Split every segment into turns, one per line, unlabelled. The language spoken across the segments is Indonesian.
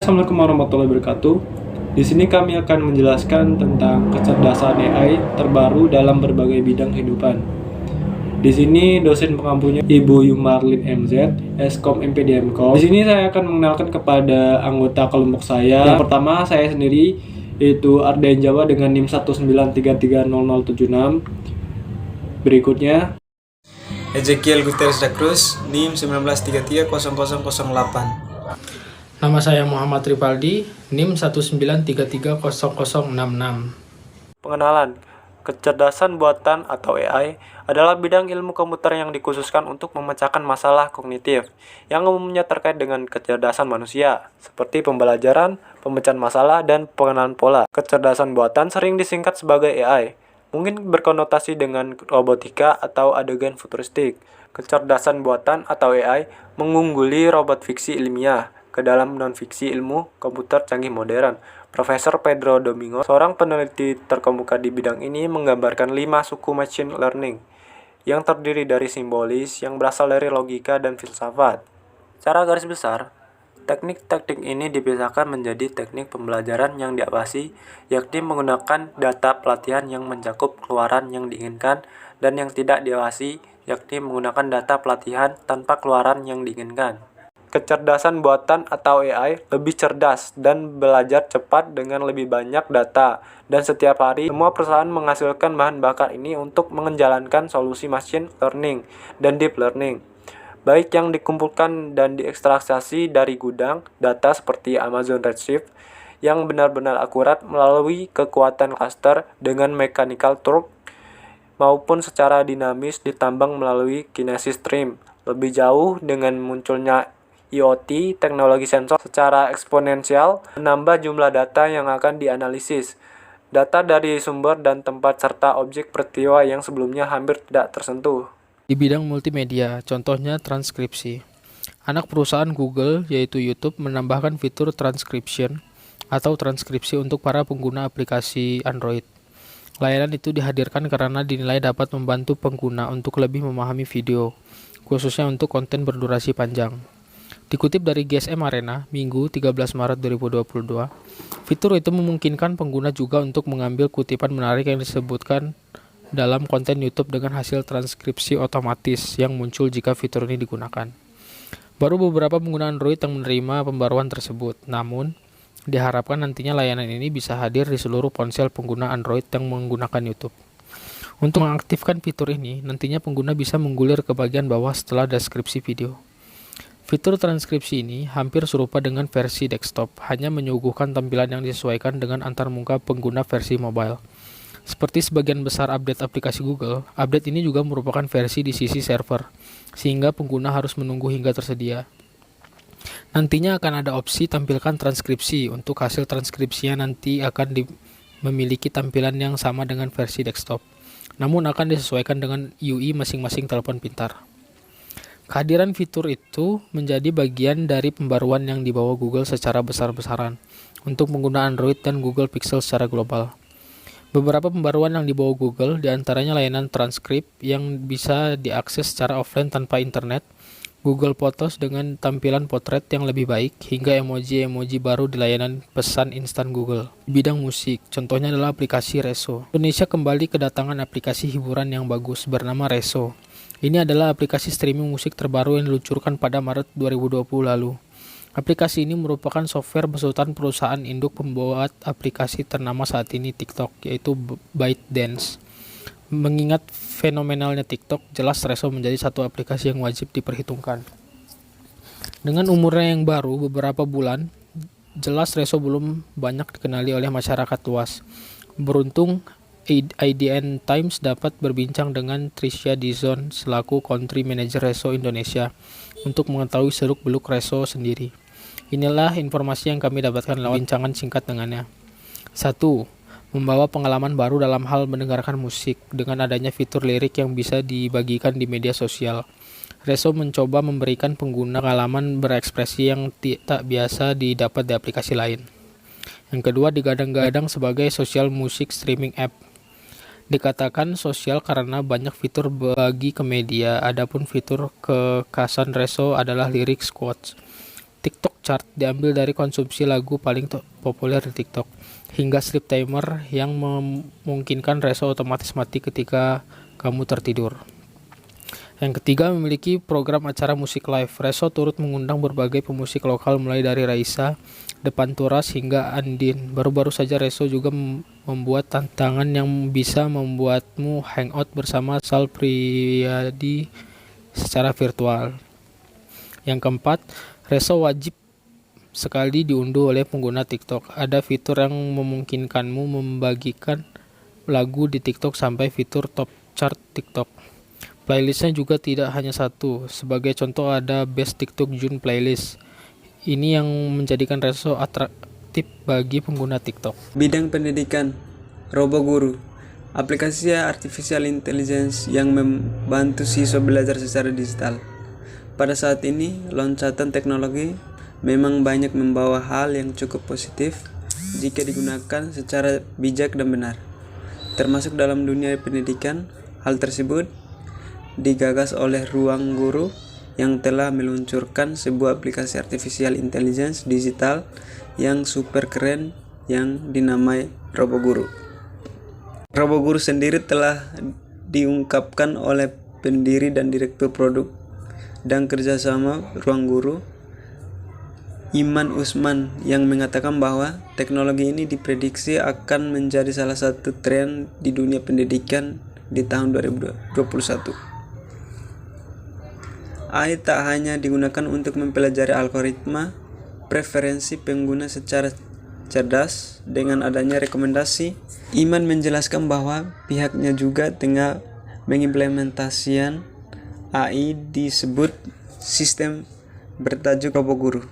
Assalamualaikum warahmatullahi wabarakatuh. Di sini kami akan menjelaskan tentang kecerdasan AI terbaru dalam berbagai bidang kehidupan. Di sini dosen pengampunya Ibu Yumarlin MZ, Eskom MPDMKOM. Di sini saya akan mengenalkan kepada anggota kelompok saya. Yang pertama saya sendiri, yaitu Ardain Jawa dengan NIM 193300076. Berikutnya
Ezekiel Gutierrez da Cruz, NIM 19330008.
Nama saya Muhammad Ripaldi, NIM 193300066.
pengenalan. Kecerdasan buatan atau AI adalah bidang ilmu komputer yang dikhususkan untuk memecahkan masalah kognitif yang umumnya terkait dengan kecerdasan manusia, seperti pembelajaran, pemecahan masalah, dan pengenalan pola. Kecerdasan buatan sering disingkat sebagai AI, mungkin berkonotasi dengan robotika atau adegan futuristik. Kecerdasan buatan atau AI mengungguli robot fiksi ilmiah ke dalam non-fiksi ilmu komputer canggih modern. Profesor Pedro Domingo, seorang peneliti terkemuka di bidang ini, menggambarkan 5 suku machine learning yang terdiri dari simbolis yang berasal dari logika dan filsafat. Secara garis besar, teknik-teknik ini dipisahkan menjadi teknik pembelajaran yang diawasi, yakni menggunakan data pelatihan yang mencakup keluaran yang diinginkan, dan yang tidak diawasi, yakni menggunakan data pelatihan tanpa keluaran yang diinginkan. Kecerdasan buatan atau AI lebih cerdas dan belajar cepat dengan lebih banyak data, dan setiap hari semua perusahaan menghasilkan bahan bakar ini untuk menjalankan solusi machine learning dan deep learning, baik yang dikumpulkan dan diekstraksi dari gudang data seperti Amazon Redshift yang benar-benar akurat melalui kekuatan cluster dengan mechanical turk, maupun secara dinamis ditambang melalui kinesis stream. Lebih jauh, dengan munculnya IoT, teknologi sensor secara eksponensial menambah jumlah data yang akan dianalisis. Data dari sumber dan tempat serta objek peristiwa yang sebelumnya hampir tidak tersentuh.
Di bidang multimedia, contohnya transkripsi. Anak perusahaan Google, yaitu YouTube, menambahkan fitur transcription atau transkripsi untuk para pengguna aplikasi Android. Layanan itu dihadirkan karena dinilai dapat membantu pengguna untuk lebih memahami video, khususnya untuk konten berdurasi panjang. Dikutip dari GSM Arena, Minggu 13 Maret 2022, fitur itu memungkinkan pengguna juga untuk mengambil kutipan menarik yang disebutkan dalam konten YouTube dengan hasil transkripsi otomatis yang muncul jika fitur ini digunakan. Baru beberapa pengguna Android yang menerima pembaruan tersebut, namun diharapkan nantinya layanan ini bisa hadir di seluruh ponsel pengguna Android yang menggunakan YouTube. Untuk mengaktifkan fitur ini, nantinya pengguna bisa menggulir ke bagian bawah setelah deskripsi video. Fitur transkripsi ini hampir serupa dengan versi desktop, hanya menyuguhkan tampilan yang disesuaikan dengan antarmuka pengguna versi mobile. Seperti sebagian besar update aplikasi Google, update ini juga merupakan versi di sisi server, sehingga pengguna harus menunggu hingga tersedia. Nantinya akan ada opsi tampilkan transkripsi. Untuk hasil transkripsinya nanti akan memiliki tampilan yang sama dengan versi desktop, namun akan disesuaikan dengan UI masing-masing telepon pintar. Kehadiran fitur itu menjadi bagian dari pembaruan yang dibawa Google secara besar-besaran untuk pengguna Android dan Google Pixel secara global. Beberapa pembaruan yang dibawa Google diantaranya layanan transkrip yang bisa diakses secara offline tanpa internet, Google Photos dengan tampilan potret yang lebih baik, hingga emoji-emoji baru di layanan pesan instan Google. Di bidang musik, contohnya adalah aplikasi Resso. Indonesia kembali kedatangan aplikasi hiburan yang bagus bernama Resso. Ini adalah aplikasi streaming musik terbaru yang diluncurkan pada Maret 2020 lalu. Aplikasi ini merupakan software besutan perusahaan induk pembuat aplikasi ternama saat ini TikTok, yaitu ByteDance. Mengingat fenomenalnya TikTok, jelas Resso menjadi satu aplikasi yang wajib diperhitungkan. Dengan umurnya yang baru beberapa bulan, jelas Resso belum banyak dikenali oleh masyarakat luas. Beruntung, IDN Times dapat berbincang dengan Tricia Dizon selaku Country Manager Resso Indonesia untuk mengetahui seluk-beluk Resso sendiri. Inilah informasi yang kami dapatkan lewat bincangan singkat dengannya. 1. Membawa pengalaman baru dalam hal mendengarkan musik dengan adanya fitur lirik yang bisa dibagikan di media sosial. Resso mencoba memberikan pengguna pengalaman berekspresi yang tak biasa didapat di aplikasi lain. Yang kedua, digadang-gadang sebagai social music streaming app. Dikatakan sosial karena banyak fitur bagi ke media, adapun fitur kekhasan Resso adalah lyrics quotes. TikTok Chart diambil dari konsumsi lagu paling populer di TikTok, hingga sleep timer yang memungkinkan Resso otomatis mati ketika kamu tertidur. Yang ketiga, memiliki program acara musik live. Resso turut mengundang berbagai pemusik lokal mulai dari Raisa, Depanturas hingga Andin. Baru-baru saja Resso juga membuat tantangan yang bisa membuatmu hangout bersama Sal Priadi secara virtual. Yang keempat, Resso wajib sekali diunduh oleh pengguna TikTok. Ada fitur yang memungkinkanmu membagikan lagu di TikTok sampai fitur top chart TikTok. Playlistnya juga tidak hanya satu. Sebagai contoh ada Best TikTok June Playlist. Ini yang menjadikan Resso atraktif bagi pengguna TikTok.
Bidang pendidikan, RoboGuru, aplikasi artificial intelligence yang membantu siswa belajar secara digital. Pada saat ini, loncatan teknologi memang banyak membawa hal yang cukup positif jika digunakan secara bijak dan benar. Termasuk dalam dunia pendidikan, hal tersebut digagas oleh Ruang Guru yang telah meluncurkan sebuah aplikasi artificial intelligence digital yang super keren yang dinamai RoboGuru. RoboGuru sendiri telah diungkapkan oleh pendiri dan direktur produk dan kerjasama Ruang Guru, Iman Usman, yang mengatakan bahwa teknologi ini diprediksi akan menjadi salah satu tren di dunia pendidikan di tahun 2021. AI tak hanya digunakan untuk mempelajari algoritma preferensi pengguna secara cerdas dengan adanya rekomendasi. Iman menjelaskan bahwa pihaknya juga tengah mengimplementasikan AI disebut sistem bertajuk RoboGuru.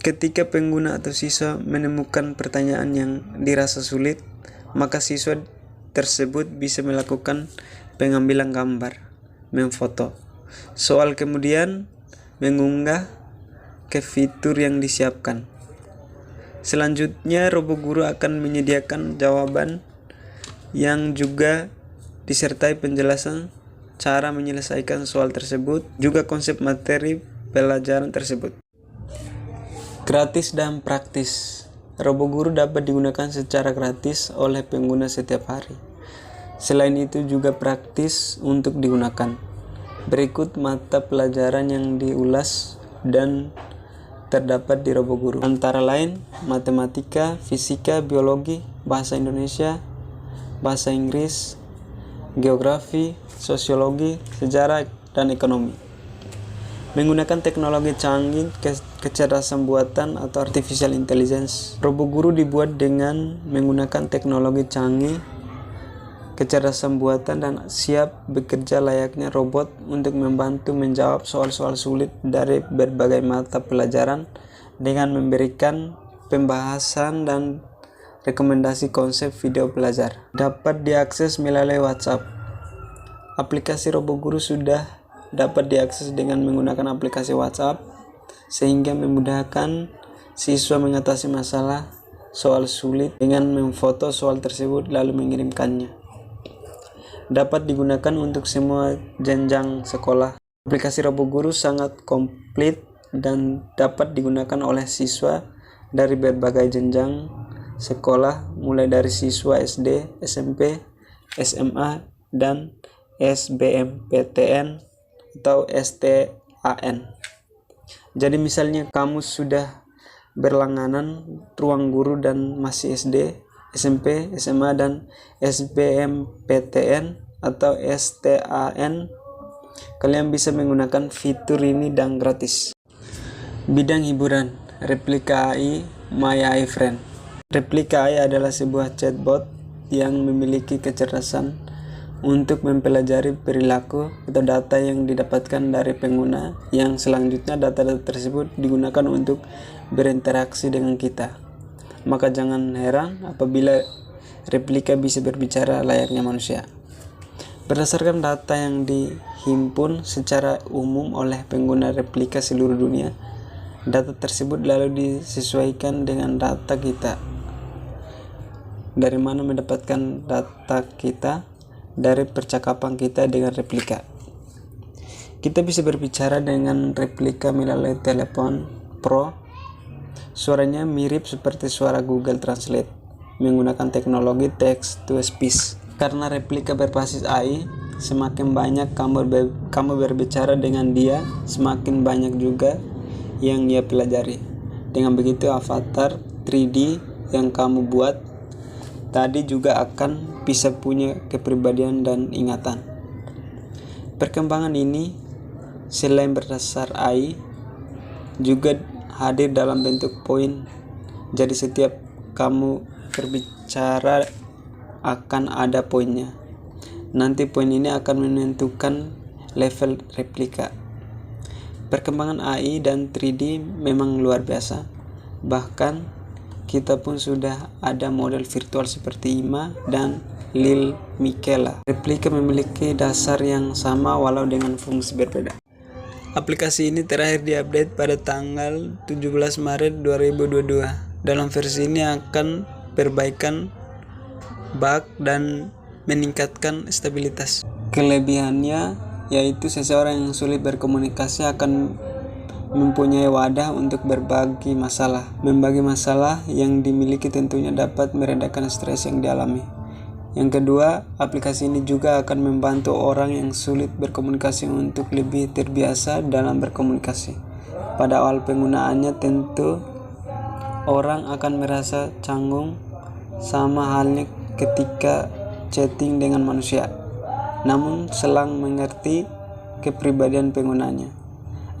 Ketika pengguna atau siswa menemukan pertanyaan yang dirasa sulit, maka siswa tersebut bisa melakukan pengambilan gambar, memfoto soal, kemudian mengunggah ke fitur yang disiapkan. Selanjutnya, RoboGuru akan menyediakan jawaban yang juga disertai penjelasan cara menyelesaikan soal tersebut, juga konsep materi pelajaran tersebut. Gratis dan praktis. RoboGuru dapat digunakan secara gratis oleh pengguna setiap hari. Selain itu juga praktis untuk digunakan. Berikut mata pelajaran yang diulas dan terdapat di RoboGuru. Antara lain matematika, fisika, biologi, bahasa Indonesia, bahasa Inggris, geografi, sosiologi, sejarah, dan ekonomi. Menggunakan teknologi canggih, kecerdasan buatan atau artificial intelligence. RoboGuru dibuat dengan menggunakan teknologi canggih, kecerdasan buatan, dan siap bekerja layaknya robot untuk membantu menjawab soal-soal sulit dari berbagai mata pelajaran dengan memberikan pembahasan dan rekomendasi konsep video belajar. Dapat diakses melalui WhatsApp. Aplikasi RoboGuru sudah dapat diakses dengan menggunakan aplikasi WhatsApp, sehingga memudahkan siswa mengatasi masalah soal sulit dengan memfoto soal tersebut lalu mengirimkannya. Dapat digunakan untuk semua jenjang sekolah. Aplikasi RoboGuru sangat komplit dan dapat digunakan oleh siswa dari berbagai jenjang sekolah, mulai dari siswa SD, SMP, SMA, dan SBMPTN atau STAN. Jadi misalnya kamu sudah berlangganan Ruang Guru dan masih SD, SMP, SMA, dan SBMPTN atau STAN, kalian bisa menggunakan fitur ini dan gratis. Bidang hiburan, Replika AI, My AI Friend. Replika AI adalah sebuah chatbot yang memiliki kecerdasan untuk mempelajari perilaku atau data yang didapatkan dari pengguna, yang selanjutnya data-data tersebut digunakan untuk berinteraksi dengan kita. Maka jangan heran apabila replika bisa berbicara layaknya manusia. Berdasarkan data yang dihimpun secara umum oleh pengguna replika seluruh dunia, data tersebut lalu disesuaikan dengan data kita. Dari mana mendapatkan data kita? Dari percakapan kita dengan replika. Kita bisa berbicara dengan replika melalui telepon Pro. Suaranya mirip seperti suara Google Translate menggunakan teknologi text to speech. Karena replika berbasis AI, semakin banyak kamu berbicara dengan dia, semakin banyak juga yang ia pelajari. Dengan begitu, avatar 3D yang kamu buat tadi juga akan bisa punya kepribadian dan ingatan. Perkembangan ini selain berdasar AI juga hadir dalam bentuk poin. Jadi setiap kamu berbicara akan ada poinnya. Nanti poin ini akan menentukan level replika. Perkembangan AI dan 3D memang luar biasa. Bahkan kita pun sudah ada model virtual seperti Ima dan Lil Miquela. Replika memiliki dasar yang sama walau dengan fungsi berbeda. Aplikasi ini terakhir diupdate pada tanggal 17 Maret 2022. Dalam versi ini akan perbaikan bug dan meningkatkan stabilitas. Kelebihannya yaitu seseorang yang sulit berkomunikasi akan mempunyai wadah untuk berbagi masalah. Membagi masalah yang dimiliki tentunya dapat meredakan stres yang dialami. Yang kedua, aplikasi ini juga akan membantu orang yang sulit berkomunikasi untuk lebih terbiasa dalam berkomunikasi. Pada awal penggunaannya tentu orang akan merasa canggung, sama halnya ketika chatting dengan manusia. Namun selang mengerti kepribadian penggunanya,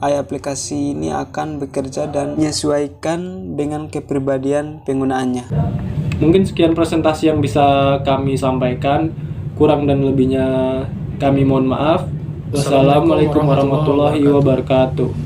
aplikasi ini akan bekerja dan menyesuaikan dengan kepribadian penggunaannya.
Mungkin sekian presentasi yang bisa kami sampaikan. Kurang dan lebihnya kami mohon maaf. Wassalamualaikum warahmatullahi wabarakatuh.